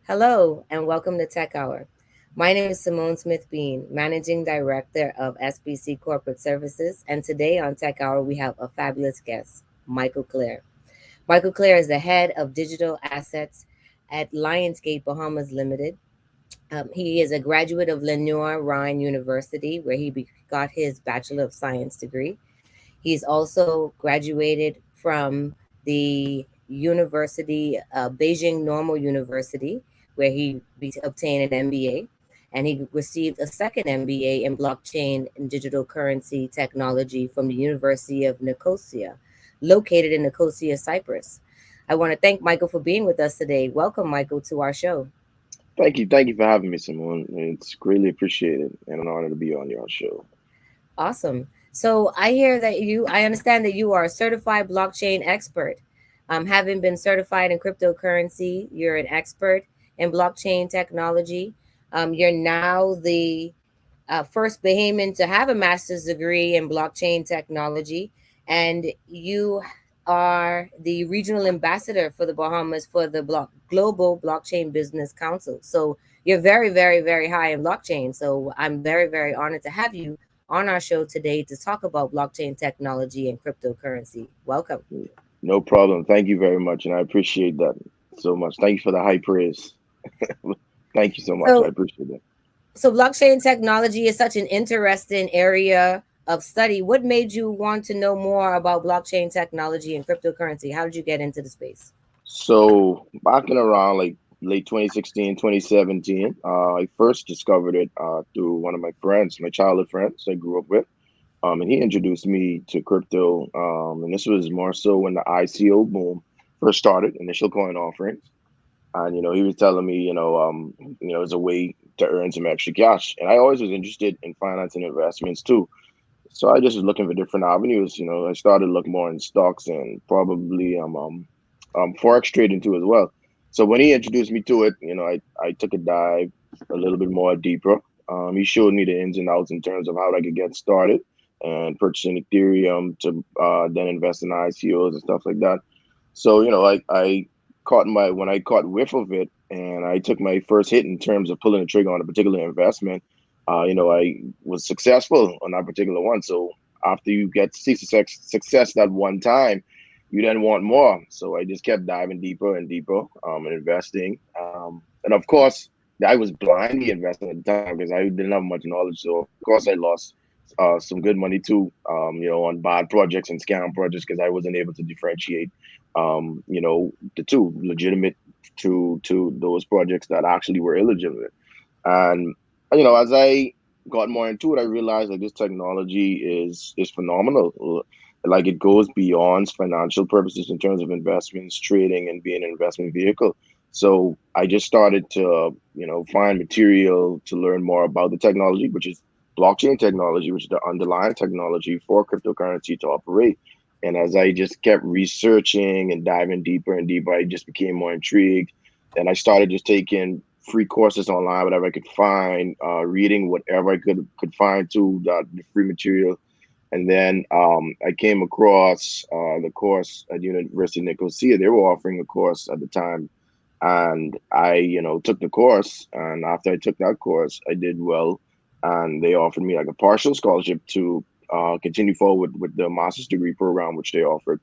Hello, and welcome to Tech Hour. My name is Simone Smith Bean, Managing Director of SBC Corporate Services, and today on Tech Hour we have a fabulous guest, Michael Clare. Michael Clare is the head of digital assets at Liongate Bahamas Limited. He is a graduate of Lenoir Rhine University, where got his Bachelor of Science degree. He's also graduated from the University, Beijing Normal University, where obtained an MBA. And he received a second MBA in blockchain and digital currency technology from the University of Nicosia, located in Nicosia, Cyprus. I want to thank Michael for being with us today. Welcome, Michael, to our show. Thank you for having me, Simone. It's greatly appreciated and an honor to be on your show. Awesome. So I understand that you are a certified blockchain expert. Having been certified in cryptocurrency, you're an expert in blockchain technology. You're now the first Bahamian to have a master's degree in blockchain technology, and you are the regional ambassador for the Bahamas for the Global Blockchain Business Council. So you're very, very, very high in blockchain. So I'm very, very honored to have you on our show today to talk about blockchain technology and cryptocurrency. Welcome. No problem. Thank you very much, and I appreciate that so much. Thank you for the high praise. Thank you so much. I So, appreciate it. so blockchain technology is such an interesting area of study. What made you want to know more about blockchain technology and cryptocurrency? How did you get into the space? So back in around like late 2016, 2017, I first discovered it through one of my friends, my childhood friends I grew up with. And he introduced me to crypto. And this was more so when the ICO boom first started, initial coin offerings. And he was telling me, it's a way to earn some extra cash. And I always was interested in finance and investments too. So I just was looking for different avenues. I started looking more in stocks and probably forex trading too as well. So when he introduced me to it, I took a dive a little bit more deeper. He showed me the ins and outs in terms of how I could get started and purchasing Ethereum to then invest in ICOs and stuff like that. So I caught my when I caught whiff of it and I took my first hit in terms of pulling the trigger on a particular investment. I was successful on that particular one. So after you get success that one time, you then want more. So I just kept diving deeper and deeper and investing. And of course, I was blindly investing at the time because I didn't have much knowledge. So of course, I lost some good money too, on bad projects and scam projects because I wasn't able to differentiate, the two legitimate to those projects that actually were illegitimate. And as I got more into it, I realized like this technology is phenomenal. Like it goes beyond financial purposes in terms of investments, trading, and being an investment vehicle. So I just started to, find material to learn more about the technology, which is blockchain technology, which is the underlying technology for cryptocurrency to operate. And as I just kept researching and diving deeper and deeper, I just became more intrigued. And I started just taking free courses online, whatever I could find, reading whatever I could find to the free material. And then I came across the course at University of Nicosia. They were offering a course at the time, and I, took the course. And after I took that course, I did well, and they offered me like a partial scholarship to continue forward with the master's degree program which they offered.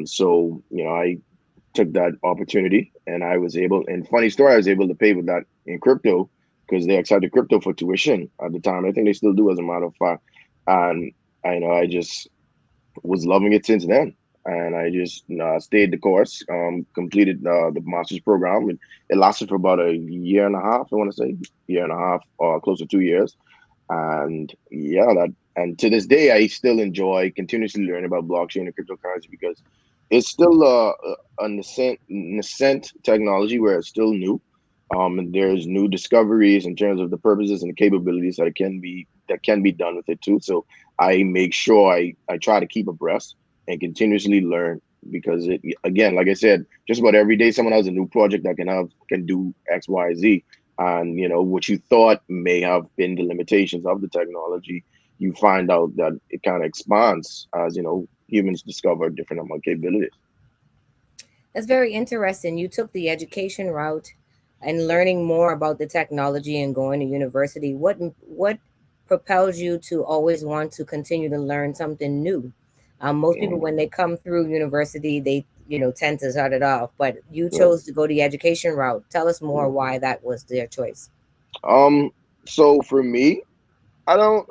So I took that opportunity and I was able, and funny story, I was able to pay with that in crypto because they accepted crypto for tuition at the time. I think they still do as a matter of fact. And I just was loving it since then. And I just stayed the course, completed the master's program. It lasted for about a year and a half, I want to say, year and a half, or close to 2 years. And yeah, and to this day, I still enjoy continuously learning about blockchain and cryptocurrency because it's still a nascent technology where it's still new. And there's new discoveries in terms of the purposes and the capabilities that can be done with it too. So I make sure I try to keep abreast and continuously learn because it, again, like I said, just about every day someone has a new project that can do X, Y, Z. And what you thought may have been the limitations of the technology, you find out that it kind of expands as humans discover different amount of capabilities. That's very interesting. You took the education route and learning more about the technology and going to university, what propels you to always want to continue to learn something new? Most people, Mm, when they come through university, they tend to start it off, but you right. chose to go the education route. Tell us more Mm. why that was their choice. Um, so for me, I don't.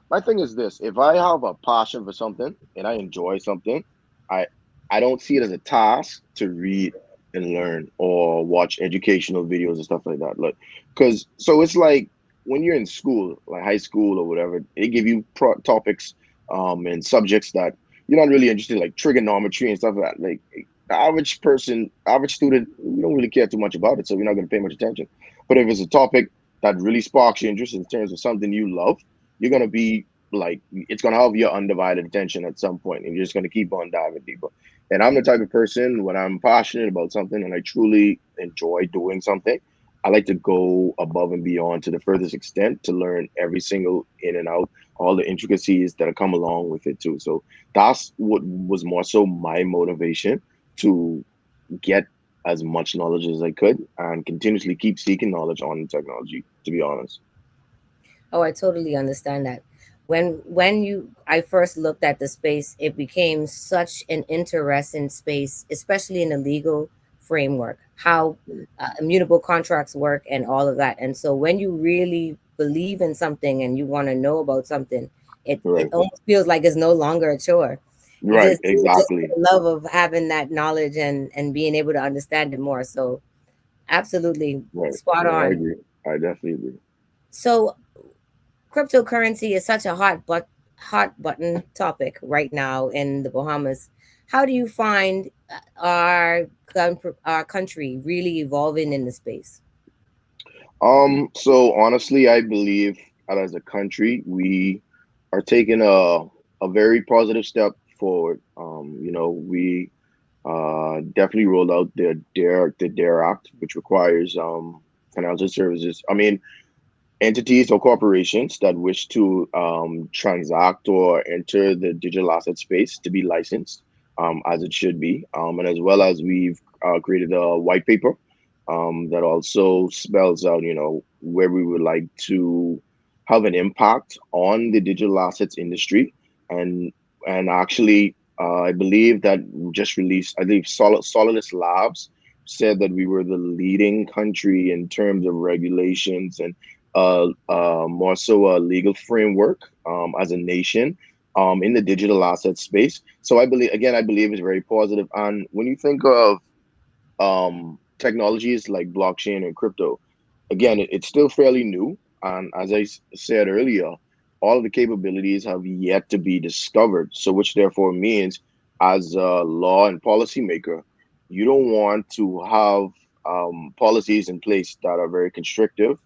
My thing is this: if I have a passion for something and I enjoy something, I I don't see it as a task to read and learn or watch educational videos and stuff like that. Like, because so it's like when you're in school, like high school or whatever, they give you topics and subjects that you're not really interested, like trigonometry and stuff like that. Like the average person, average student, we don't really care too much about it, so we're not going to pay much attention. But if it's a topic that really sparks your interest in terms of something you love, you're gonna be like it's gonna have your undivided attention at some point, and you're just gonna keep on diving deeper. And I'm the type of person when I'm passionate about something and I truly enjoy doing something, I like to go above and beyond to the furthest extent to learn every single in and out, all the intricacies that come along with it too. So that's what was more so my motivation to get as much knowledge as I could and continuously keep seeking knowledge on technology, to be honest. Oh, I totally understand that. When you I first looked at the space, it became such an interesting space, especially in the legal framework, how immutable contracts work and all of that. And so when you really believe in something and you want to know about something, it Right. almost feels like it's no longer a chore. You Right, just do it just for exactly. the love of having that knowledge and being able to understand it more. So absolutely Right. spot Yeah, I on. agree. I definitely agree. So cryptocurrency is such a hot button topic right now in the Bahamas. How do you find our country really evolving in the space? So honestly, I believe that as a country, we are taking a very positive step forward. We definitely rolled out the Dare Act, which requires financial services. I mean, entities or corporations that wish to transact or enter the digital asset space to be licensed, as it should be. And as well as we've created a white paper that also spells out, where we would like to have an impact on the digital assets industry. And actually, I believe that we just released, I believe Solidus Labs said that we were the leading country in terms of regulations and more so a legal framework as a nation in the digital asset space. So I believe it's very positive. And when you think of technologies like blockchain and crypto, again, it's still fairly new. And as I said earlier, all of the capabilities have yet to be discovered. So, which therefore means, as a law and policymaker, you don't want to have policies in place that are very constrictive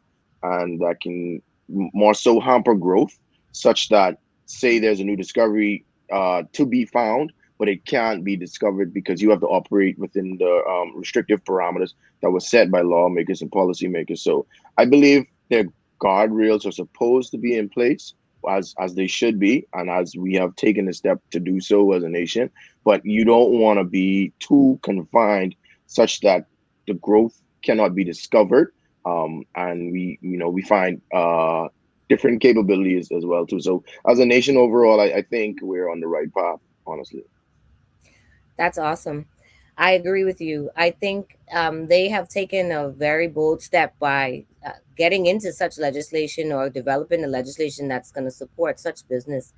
and that can more so hamper growth, such that, say, there's a new discovery to be found, but it can't be discovered because you have to operate within the restrictive parameters that were set by lawmakers and policymakers. So I believe their guardrails are supposed to be in place as they should be, and as we have taken a step to do so as a nation. But you don't want to be too confined, such that the growth cannot be discovered, and we find different capabilities as well too. So as a nation overall, I think we're on the right path, honestly. That's awesome. I agree with you. I think they have taken a very bold step by getting into such legislation or developing a legislation that's going to support such business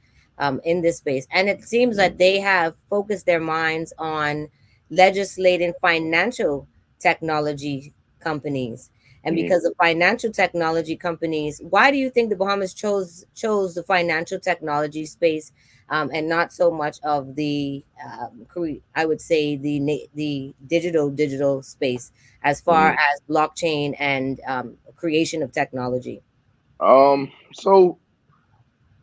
in this space. And it seems that they have focused their minds on legislating financial technology companies. And Mhm. because of financial technology companies, why do you think the Bahamas chose the financial technology space and not so much of the I would say the digital space as far Mhm. as blockchain and creation of technology. So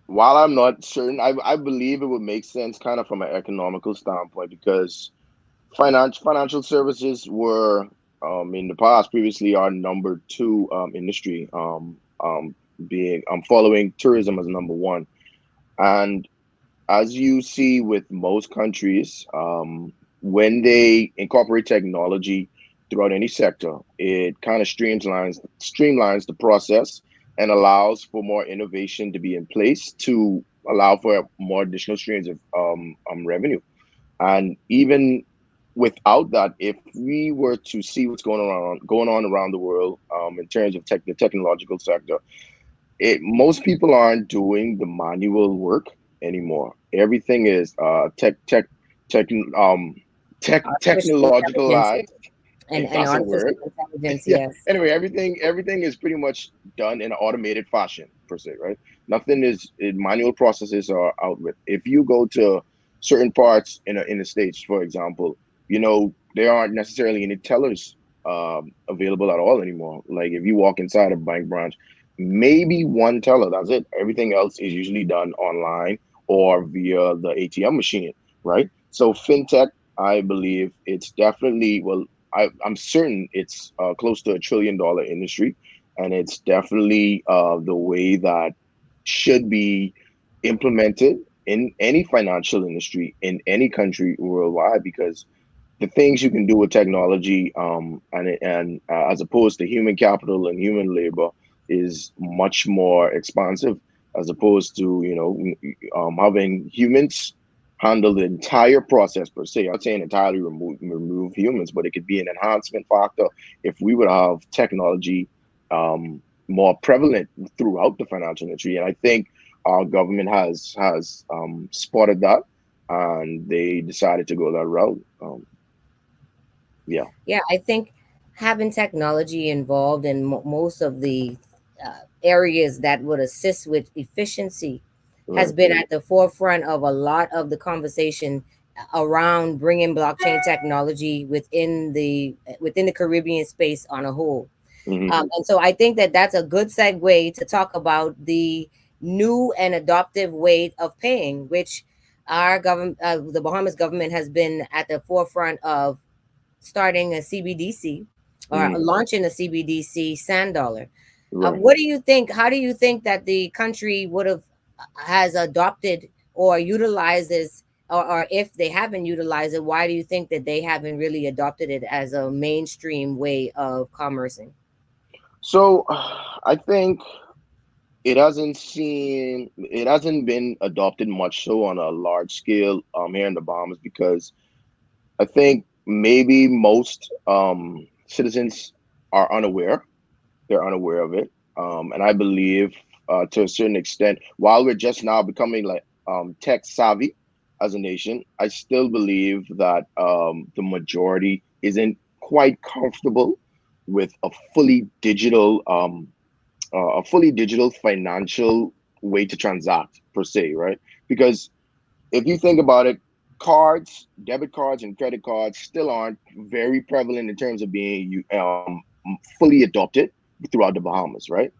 while I'm not certain, I believe it would make sense kind of from an economical standpoint because financial services were in the past previously our number two industry, being following tourism as number one. And as you see with most countries, when they incorporate technology throughout any sector. It kind of streamlines the process and allows for more innovation to be in place to allow for more additional streams of revenue. And even without that, if we were to see what's going on around the world in terms of the technological sector, most people aren't doing the manual work anymore. Everything is tech um Artificial intelligence technologicalized. and, If and that's a artificial word. intelligence, Yeah. yes. Anyway, everything is pretty much done in an automated fashion per se, right? Nothing is manual processes are out with. If you go to certain parts in the states, for example, there aren't necessarily any tellers available at all anymore. Like if you walk inside a bank branch, maybe one teller. That's it. Everything else is usually done online or via the ATM machine, right? So fintech, I believe it's definitely well I'm certain it's close to $1 trillion industry, and it's definitely the way that should be implemented in any financial industry in any country worldwide because the things you can do with technology and as opposed to human capital and human labor is much more expansive as opposed to having humans handle the entire process per se. I'm not saying entirely remove humans, but it could be an enhancement factor if we would have technology more prevalent throughout the financial industry. And I think our government has spotted that and they decided to go that route. Yeah, Yeah, I think having technology involved in most of the areas that would assist with efficiency has right. been at the forefront of a lot of the conversation around bringing blockchain technology within the Caribbean space on a whole. Hmm. And so I think that that's a good segue to talk about the new and adoptive way of paying, which our government, the Bahamas government, has been at the forefront of starting a CBDC or Hmm. launching a CBDC sand dollar. Right. What do you think? How do you think that the country would have has adopted or utilizes, or if they haven't utilized it, why do you think that they haven't really adopted it as a mainstream way of commercing? So I think it hasn't been adopted much so on a large scale here in the Bahamas because I think maybe most citizens are unaware. They're unaware of it. And I believe to a certain extent, while we're just now becoming like tech savvy as a nation, I still believe that the majority isn't quite comfortable with a fully digital financial way to transact per se, right? Because if you think about it, debit cards, and credit cards still aren't very prevalent in terms of being fully adopted throughout the Bahamas, right?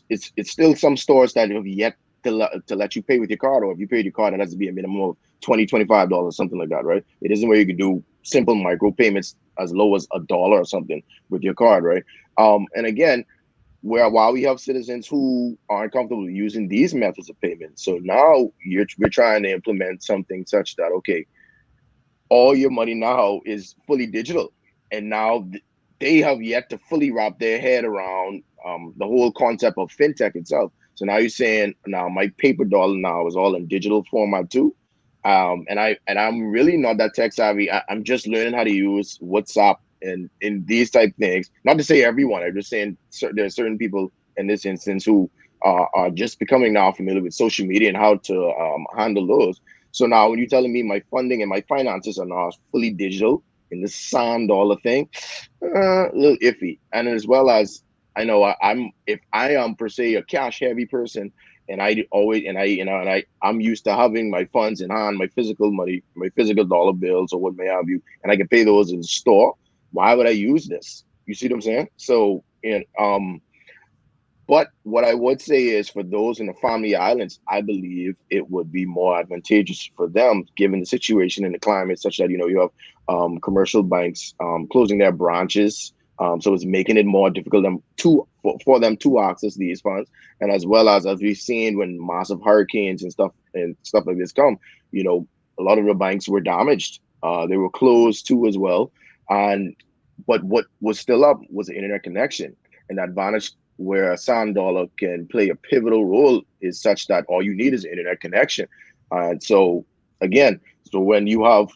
It's still some stores that have yet to let you pay with your card, or if you pay with your card, it has to be a minimum of $20, $25, something like that, right? It isn't where you can do simple micro payments as low as $1 or something with your card, right? And again, while we have citizens who aren't comfortable using these methods of payment, so now we're trying to implement something such that okay, all your money now is fully digital, and now they have yet to fully wrap their head around the whole concept of fintech itself. So now you're saying now my paper dollar now is all in digital format too, and I'm really not that tech savvy. I'm just learning how to use WhatsApp and in these type things. Not to say everyone. I'm just saying there are certain people in this instance who are just becoming now familiar with social media and how to handle those. So now, when you're telling me my funding and my finances are now fully digital in this sand dollar thing, a little iffy. And as well as I know I'm if I am per se a cash heavy person, and I always and I and I'm used to having my funds in hand, my physical money, my physical dollar bills or what may have you, and I can pay those in the store. Why would I use this? You see what I'm saying? So, but what I would say is for those in the family islands, I believe it would be more advantageous for them given the situation and the climate, such that you have commercial banks closing their branches. So it's making it more difficult for them to access these funds, and as we've seen when massive hurricanes and stuff like this come, a lot of the banks were damaged. They were closed too as well, and But what was still up was the internet connection. And the advantage where a sound dollar can play a pivotal role is such that all you need is an internet connection. And so again, so when you have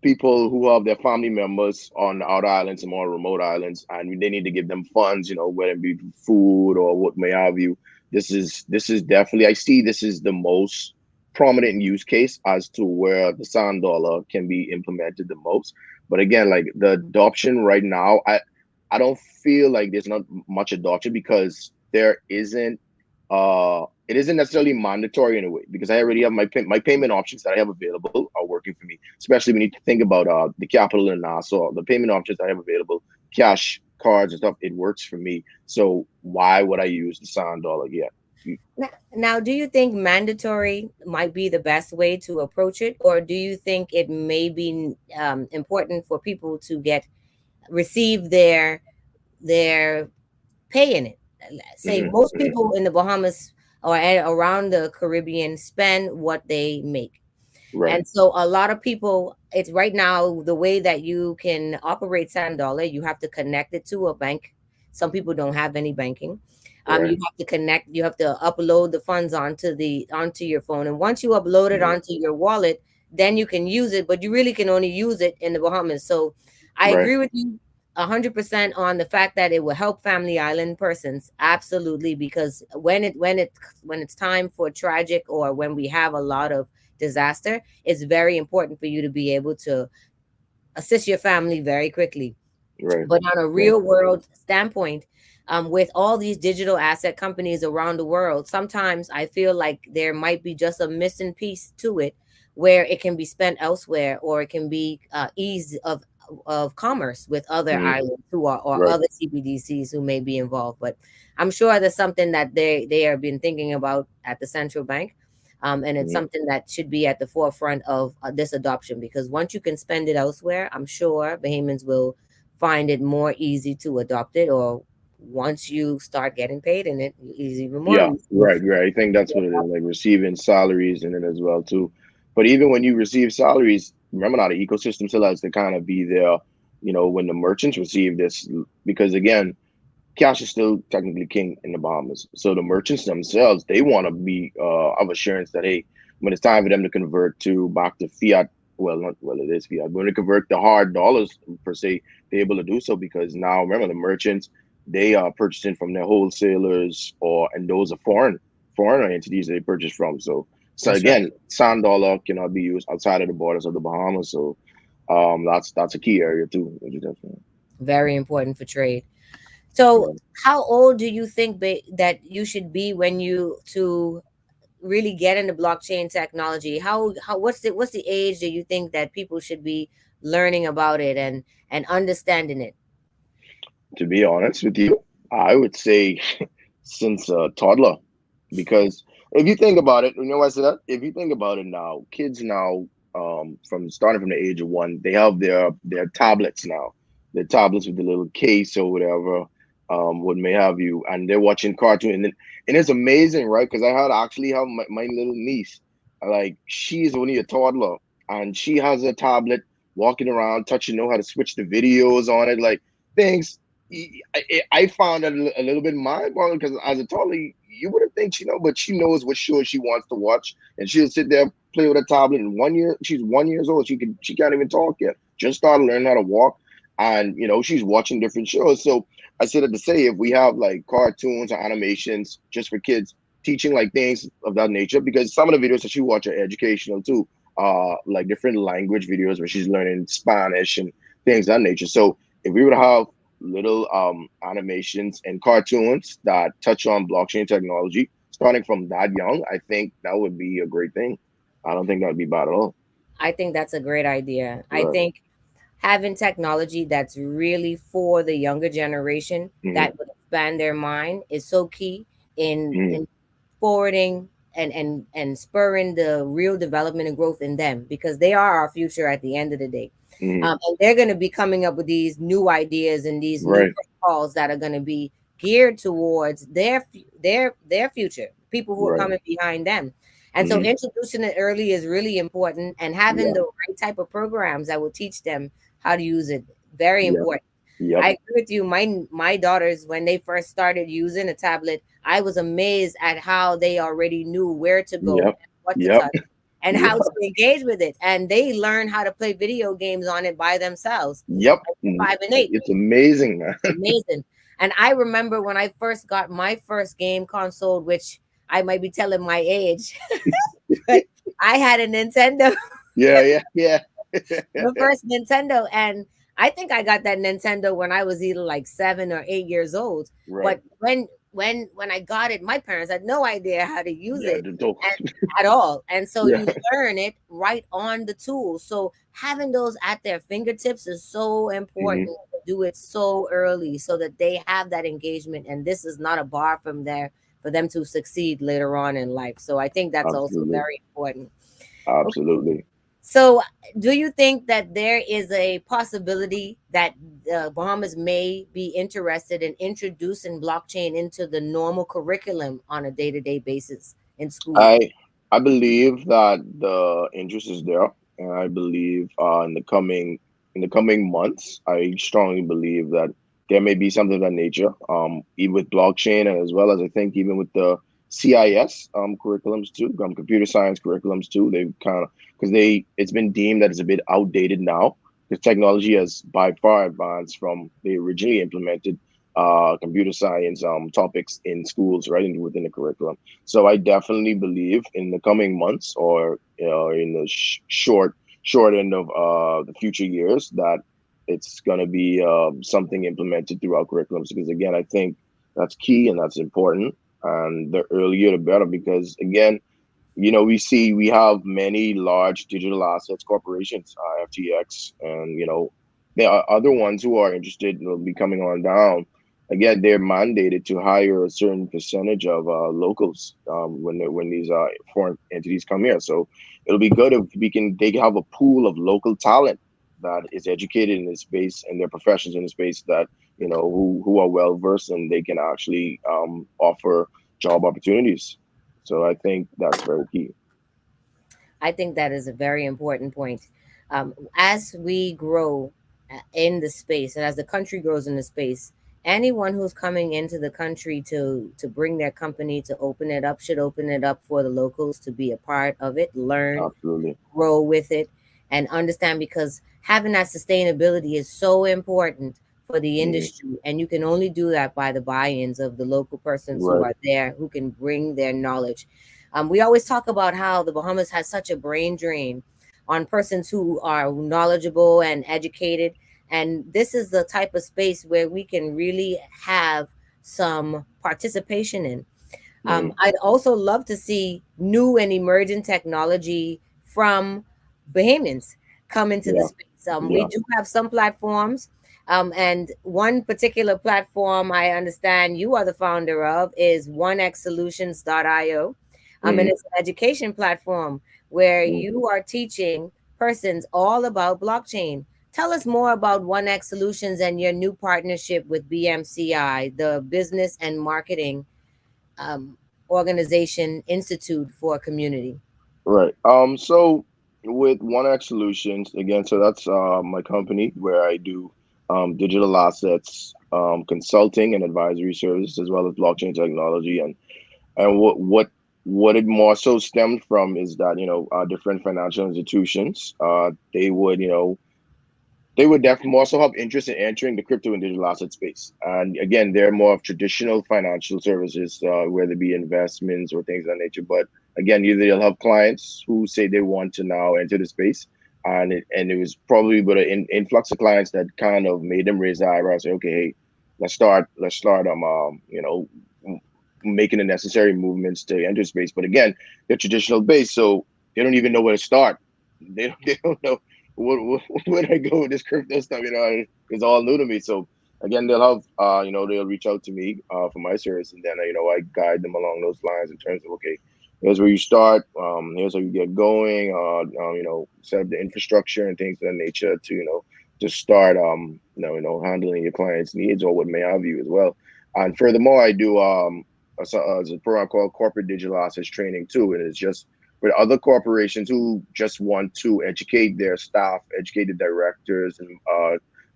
people who have their family members on outer islands and more remote islands, and they need to give them funds, whether it be food or what may have you. This is definitely, I see this is the most prominent use case as to where the sand dollar can be implemented the most. But again, like the adoption right now, I don't feel like there's not much adoption because there isn't it isn't necessarily mandatory in a way because I already have my payment options that I have available are working for me. Especially when you think about the capital in Nassau, the payment options I have available, cash, cards, and stuff, it works for me. So why would I use the sound dollar yet? Now, do you think mandatory might be the best way to approach it, or do you think it may be important for people to get receive their pay in it? Say Hmm. most Hmm. people in the Bahamas or around the Caribbean spend what they make. Right, And so a lot of people, it's right now the way that you can operate Sand Dollar, you have to connect it to a bank. Some people don't have any banking. right. You have to connect, you have to upload the funds onto your phone. And once you upload it Hmm. onto your wallet, then you can use it, but you really can only use it in the Bahamas. So I Right, agree with you 100% on the fact that it will help family island persons. Absolutely, because when it's time for tragic or when we have a lot of disaster, it's very important for you to be able to assist your family very quickly. right, But on a right. real world standpoint, with all these digital asset companies around the world, sometimes I feel like there might be just a missing piece to it where it can be spent elsewhere or it can be ease of commerce with other Hmm. islands who are or Right. other CBDCs who may be involved. But I'm sure that's something that they have been thinking about at the central bank. And it's Hmm. something that should be at the forefront of this adoption because once you can spend it elsewhere, I'm sure Bahamians will find it more easy to adopt it, or once you start getting paid in it, it's even more Yeah, easy. right, right. I think that's what it is, like receiving salaries in it as well too. But even when you receive salaries, remember now the ecosystem still has to kind of be there, when the merchants receive this, because again, cash is still technically king in the Bahamas. So the merchants themselves, they want to be of assurance that hey, when it's time for them to convert to back to fiat, well, not well, it is fiat. But when they convert the hard dollars per se, they're able to do so because now remember the merchants, they are purchasing from their wholesalers and those are foreign entities they purchase from. So That's right. again, sound dollar cannot be used outside of the borders of the Bahamas. So that's a key area too. Which is definitely, Very important for trade. So, yeah. how old do you think that you should be when you to really get into blockchain technology? How what's the age that you think that people should be learning about it and understanding it? To be honest with you, I would say since a toddler, because if you think about it, you know why I say that? If you think about it now, kids now, from starting from the age of 1, they have their tablets now, their tablets with the little case or whatever, what may have you, and they're watching cartoon, and it's amazing, right? Because I had actually have my little niece, like she's only a toddler, and she has a tablet, walking around, touching, know how to switch the videos on it, like things I found it a little bit mind-boggling because as a toddler, you wouldn't think she know, but she knows what show she wants to watch, and she'll sit there play with a tablet. And 1 year, she's 1 years old. She can't even talk yet. Just started learning how to walk, and she's watching different shows. So I said it to say if we have like cartoons or animations just for kids, teaching like things of that nature, because some of the videos that she watch are educational too, like different language videos where she's learning Spanish and things of that nature. So if we would have little animations and cartoons that touch on blockchain technology starting from that young, I think that would be a great thing. I don't think that would be bad at all. I think that's a great idea. I Right. think having technology that's really for the younger generation Mm-hmm. that would expand their mind is so key Mm-hmm. in forwarding and spurring the real development and growth in them because they are our future at the end of the day. Mm-hmm. And they're going to be coming up with these new ideas and these new Right. protocols that are going to be geared towards their future, people who are Right. coming behind them. And so Mm-hmm. introducing it early is really important, and having Yeah. the right type of programs that will teach them how to use it. Very Yep. important. Yep. I agree with you. My daughters, when they first started using a tablet, I was amazed at how they already knew where to go Yep. and what to Yep. touch and how Yep. to engage with it. And they learn how to play video games on it by themselves. Yep. Like, 5 and 8. It's amazing, man. Amazing. And I remember when I first got my first game console, which I might be telling my age, but I had a Nintendo, Yeah. Yeah. Yeah. the first Nintendo, and I think I got that Nintendo when I was either like 7 or 8 years old. Right. But when I got it, my parents had no idea how to use Yeah. it at all, and so Yeah. you learn it right on the tool. So having those at their fingertips is so Hmm. important to do it so early, so that they have that engagement, and this is not a bar from there for them to succeed later on in life. So I think that's also Absolutely. very important. Absolutely. So, do you think that there is a possibility that the Bahamas may be interested in introducing blockchain into the normal curriculum on a day-to-day basis in schools? I I believe that the interest is there, and I believe in the coming months, I strongly believe that there may be something of that nature, even with blockchain, and as well as I think even with the CIS curriculums too, computer science curriculums too. They kind of because they it's been deemed that it's a bit outdated now because technology has by far advanced from they originally implemented computer science topics in schools right within the curriculum. So I definitely believe in the coming months or in the short end of the future years that it's going to be something implemented throughout curriculums because again I think that's key and that's important and the earlier the better because again we have many large digital assets corporations, FTX, and there are other ones who are interested in be coming on down. Again, they're mandated to hire a certain percentage of locals when these foreign entities come here. So it'll be good if they can have a pool of local talent that is educated in this space and their professions in the space that who are well versed and they can actually offer job opportunities. So I think that's very key. I think that is a very important point. As we grow in the space, and as the country grows in the space, anyone who's coming into the country to bring their company to open it up should open it up for the locals to be a part of it, learn, Absolutely. grow with it, and understand, because having that sustainability is so important for the Hmm. industry, and you can only do that by the buy-ins of the local persons who Right. are there, who can bring their knowledge. We always talk about how the Bahamas has such a brain drain on persons who are knowledgeable and educated, and this is the type of space where we can really have some participation in. Hmm. I'd also love to see new and emerging technology from Bahamians come into the Yeah. space. We Yeah. do have some platforms, and one particular platform I understand you are the founder of is onexsolutions.io. And Hmm. it's an education platform where you are teaching persons all about blockchain. Tell us more about One X Solutions and your new partnership with BMCI, the Business and Marketing um, Organization Institute for Community. Right. So with One X Solutions, again, so that's my company where I do digital assets, consulting and advisory services, as well as blockchain technology. And what it more so stemmed from is that different financial institutions they would definitely also have interest in entering the crypto and digital asset space. And again, they're more of traditional financial services, whether it be investments or things of that nature. But again, either they'll have clients who say they want to now enter the space, and it was probably with an influx of clients that kind of made them raise their eyebrows, say, okay, hey, let's start making the necessary movements to enter space. But again, they're traditional based, so they don't even know where to start. They don't know where do I go with this crypto stuff? It's all new to me. So again, they'll reach out to me for my service, and then I guide them along those lines in terms of okay, here's where you start, here's how you get going, set up the infrastructure and things of that nature to to start handling your clients' needs or what may have you as well. And furthermore, I do a program called Corporate Digital Assets Training too, and it's just with other corporations who just want to educate their staff, educate the directors and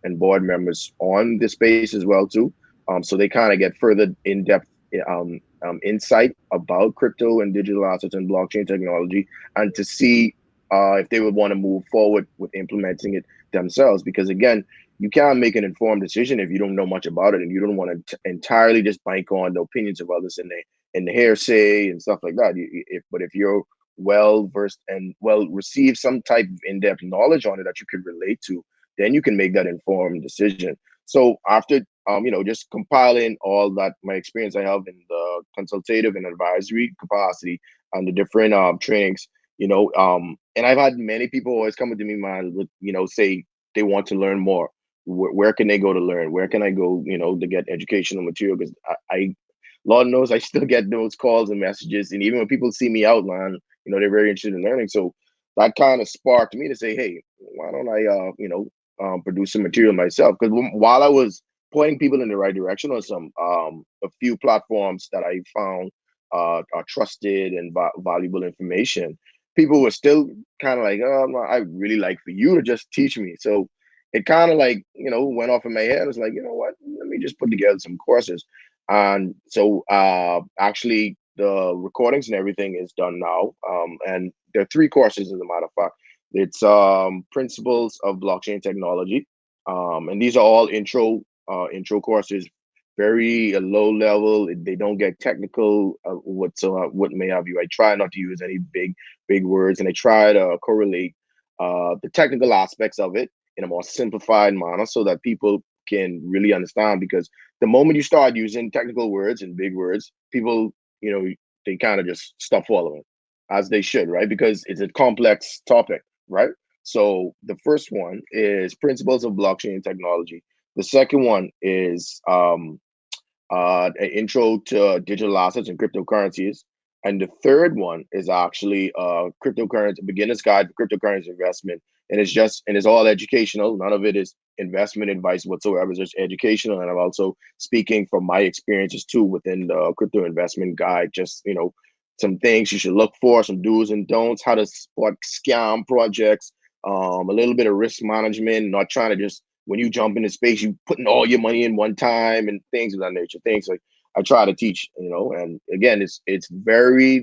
and board members on the space as well too. So they kind of get further in-depth insight about crypto and digital assets and blockchain technology, and to see if they would want to move forward with implementing it themselves. Because again, you can't make an informed decision if you don't know much about it, and you don't want to entirely just bank on the opinions of others and the hearsay and stuff like that. But if you're well versed and well received some type of in-depth knowledge on it that you could relate to, then you can make that informed decision. So after just compiling all that my experience I have in the consultative and advisory capacity and the different trainings, and I've had many people always come to me, man, with say they want to learn more. Where can they go to learn? Where can I go, to get educational material? Because Lord knows I still get those calls and messages, and even when people see me out, man, they're very interested in learning. So that kind of sparked me to say, hey, why don't I, produce some material myself? Because while I was pointing people in the right direction on some a few platforms that I found are trusted and valuable information, people were still kind of like, oh, I really like for you to just teach me. So it kind of like went off in my head. I was like, you know what? Let me just put together some courses. And so actually the recordings and everything is done now. And there are three courses, as a matter of fact. It's principles of blockchain technology. And these are all intro courses, very low level. They don't get technical whatsoever. What may have you. I try not to use any big words, and I try to correlate the technical aspects of it in a more simplified manner so that people can really understand. Because the moment you start using technical words and big words, people, they kind of just stop following, as they should, right? Because it's a complex topic, right? So the first one is principles of blockchain technology. The second one is an intro to digital assets and cryptocurrencies. And the third one is actually cryptocurrency beginner's guide for cryptocurrency investment. And it's all educational. None of it is investment advice whatsoever. It's just educational. And I'm also speaking from my experiences too within the crypto investment guide. Just some things you should look for, some do's and don'ts, how to spot scam projects, a little bit of risk management, not trying to just when you jump into space, you putting all your money in one time and things of that nature. Things like I try to teach, and again, it's very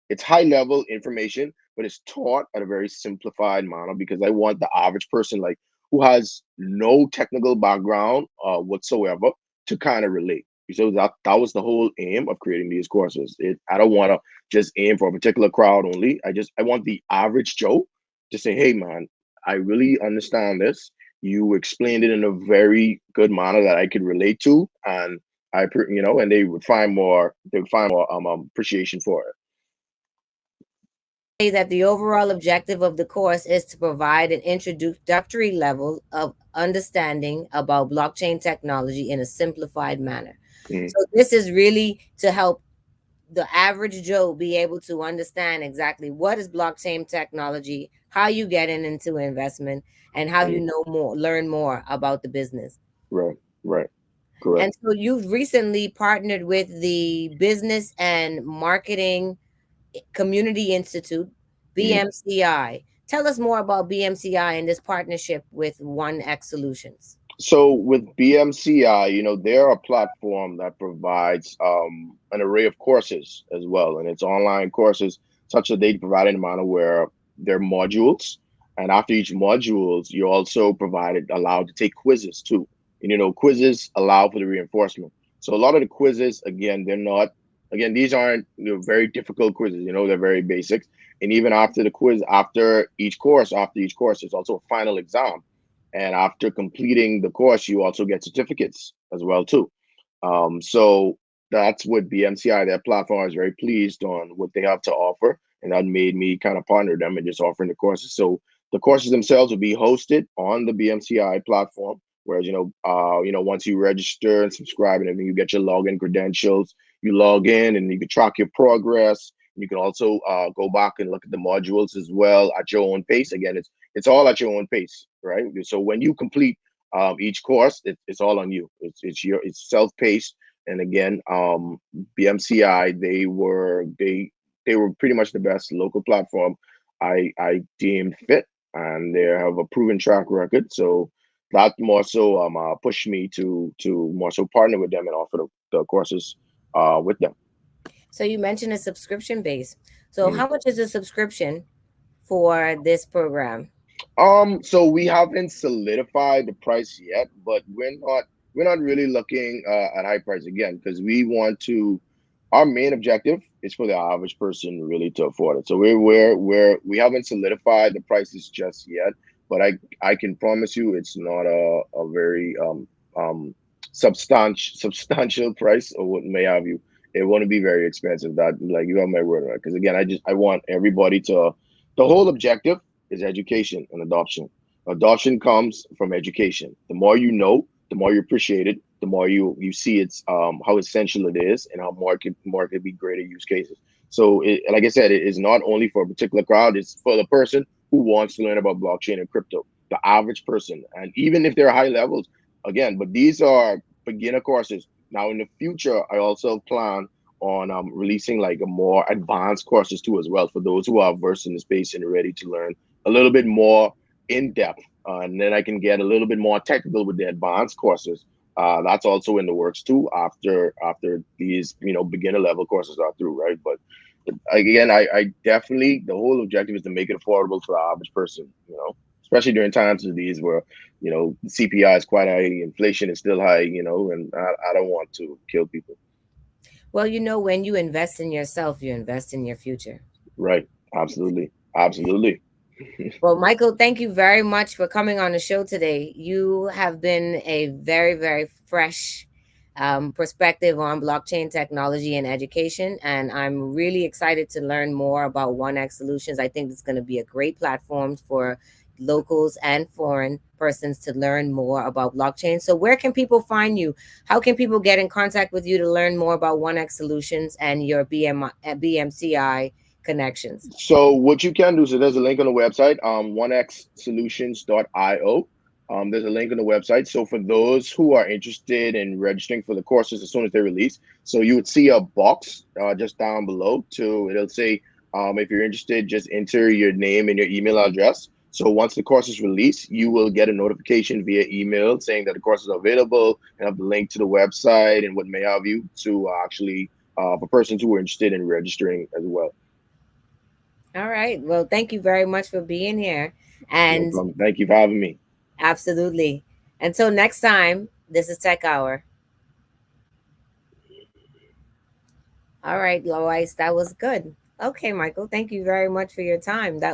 it's high level information, but it's taught at a very simplified manner because I want the average person like who has no technical background whatsoever to kind of relate. So that was the whole aim of creating these courses. I don't want to just aim for a particular crowd only. I want the average Joe to say, hey man, I really understand this. You explained it in a very good manner that I could relate to, and and they would find more appreciation for it. Say that the overall objective of the course is to provide an introductory level of understanding about blockchain technology in a simplified manner. Mm, So this is really to help the average Joe be able to understand exactly what is blockchain technology, how you get into investment, and how you mm, learn more about the business. right, right, correct. And so you've recently partnered with the Business and Marketing Community Institute, Mm. BMCI. Tell us more about BMCI and this partnership with One X Solutions. So with BMCI, they're a platform that provides an array of courses as well, and it's online courses such that they provide in a manner where they're modules, and after each modules, you're also provided allowed to take quizzes too. And quizzes allow for the reinforcement. So a lot of the quizzes, again, they're not, again, these aren't very difficult quizzes. They're very basic. And even after the quiz, after each course, there's also a final exam, and after completing the course you also get certificates as well too. So that's what BMCI, their platform, is very pleased on what they have to offer, and that made me kind of partner them and just offering the courses. So the courses themselves will be hosted on the BMCI platform, whereas once you register and subscribe and everything, you get your login credentials, you log in and you can track your progress. You can also go back and look at the modules as well at your own pace. Again, it's all at your own pace, right? So when you complete each course, it's all on you. It's self-paced. And again, BMCI, they were pretty much the best local platform I deemed fit, and they have a proven track record. So that more so pushed me to more so partner with them and offer the courses with them. So you mentioned a subscription base. So Mm. how much is a subscription for this program? So we haven't solidified the price yet, but we're not really looking at high price again because we want to. Our main objective is for the average person really to afford it. So we haven't solidified the prices just yet, but I can promise you it's not a very um substantial price or what may have you. It won't be very expensive. That like you have my word on it. Because again, I want everybody to. The whole objective is education and adoption. Adoption comes from education. The more you know, the more you appreciate it, the more you see it's how essential it is and how more it could be greater use cases. So like I said, it is not only for a particular crowd, it's for the person who wants to learn about blockchain and crypto, the average person. And even if they're high levels, again, but these are beginner courses. Now in the future, I also plan on releasing like a more advanced courses too as well for those who are versed in the space and ready to learn a little bit more in depth, and then I can get a little bit more technical with the advanced courses. That's also in the works too. After these beginner level courses are through, right? But again, I definitely the whole objective is to make it affordable for the average person. Especially during times of these where CPI is quite high, inflation is still high. And I don't want to kill people. Well, when you invest in yourself, you invest in your future. Right? Absolutely, absolutely. Well, Michael, thank you very much for coming on the show today. You have been a very, very fresh perspective on blockchain technology and education. And I'm really excited to learn more about 1X Solutions. I think it's going to be a great platform for locals and foreign persons to learn more about blockchain. So, where can people find you? How can people get in contact with you to learn more about 1X Solutions and your BMCI connections? So what you can do, so there's a link on the website, 1xsolutions.io. There's a link on the website. So for those who are interested in registering for the courses as soon as they release, so you would see a box just down below it'll say, if you're interested, just enter your name and your email address. So once the course is released, you will get a notification via email saying that the course is available and have the link to the website and what may have you to actually for persons who are interested in registering as well. All right. Well, thank you very much for being here. No And problem. Thank you for having me. absolutely. Until next time, this is Tech Hour. All right, Lois, that was good. Okay, Michael, thank you very much for your time. That